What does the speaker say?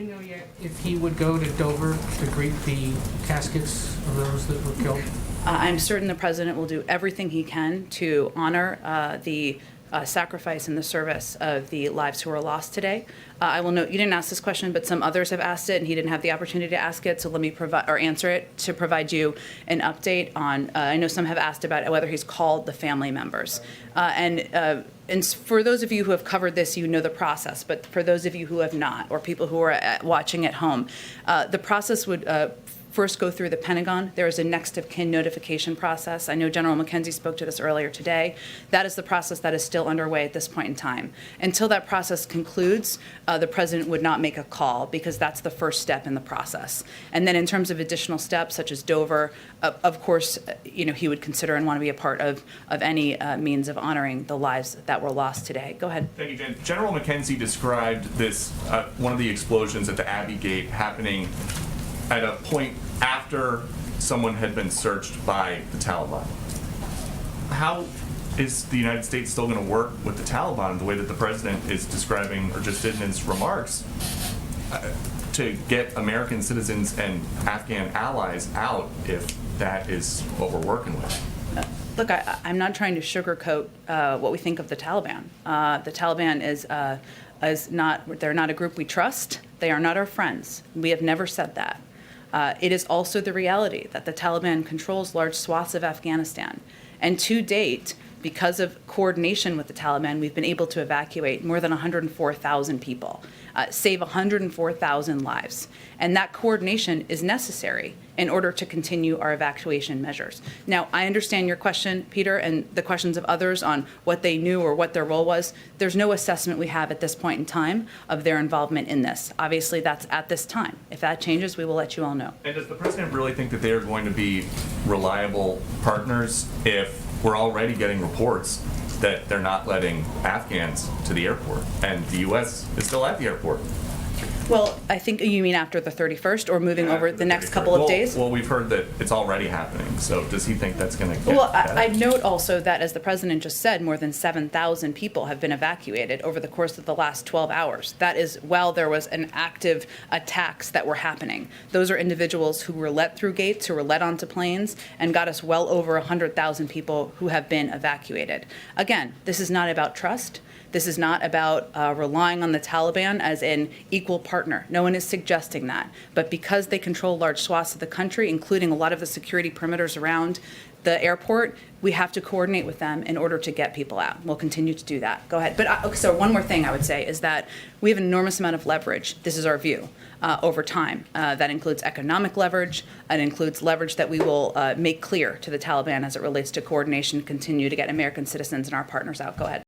Do you know yet if he would go to Dover to greet the caskets of those that were killed? I'm certain the president will do everything he can to honor the sacrifice and the service of the lives who were lost today. I will note you didn't ask this question, but some others have asked it, and he didn't have the opportunity to ask it. So let me provide or answer it to provide you an update on. I know some have asked about whether he's called the family members, and for those of you who have covered this, you know the process. But for those of you who have not, or people who are watching at home, the process would first go through the Pentagon. There is a next of kin notification process. I know General McKenzie spoke to this earlier today. That is the process that is still underway at this point in time. Until that process concludes, the president would not make a call because that's the first step in the process. And then in terms of additional steps such as Dover, of course, he would consider and want to be a part of any means of honoring the lives that were lost today. Go ahead. Thank you, Jen. General McKenzie described this, one of the explosions at the Abbey Gate happening at a point after someone had been searched by the Taliban. How is the United States still going to work with the Taliban the way that the president is describing, or just did in his remarks, to get American citizens and Afghan allies out if that is what we're working with? Look, I'm not trying to sugarcoat what we think of the Taliban. The Taliban they're not a group we trust. They are not our friends. We have never said that. It is also the reality that the Taliban controls large swaths of Afghanistan. And to date, because of coordination with the Taliban, we've been able to evacuate more than 104,000 people, save 104,000 lives. And that coordination is necessary in order to continue our evacuation measures. Now, I understand your question, Peter, and the questions of others on what they knew or what their role was. There's no assessment we have at this point in time of their involvement in this. Obviously, that's at this time. If that changes, we will let you all know. And does the president really think that they are going to be reliable partners if we're already getting reports that they're not letting Afghans to the airport and the U.S. is still at the airport? Well, I think you mean after the 31st or moving over the next couple of days? Well, we've heard that it's already happening. So does he think that's going to get Well, better? I note also that, as the president just said, more than 7,000 people have been evacuated over the course of the last 12 hours. That is while there was an active attacks that were happening. Those are individuals who were let through gates, who were let onto planes, and got us well over 100,000 people who have been evacuated. Again, this is not about trust. This is not about relying on the Taliban as an equal partner. No one is suggesting that. But because they control large swaths of the country, including a lot of the security perimeters around the airport, we have to coordinate with them in order to get people out. We'll continue to do that. Go ahead. But so one more thing I would say is that we have an enormous amount of leverage. This is our view over time. That includes economic leverage. It includes leverage that we will make clear to the Taliban as it relates to coordination, continue to get American citizens and our partners out. Go ahead.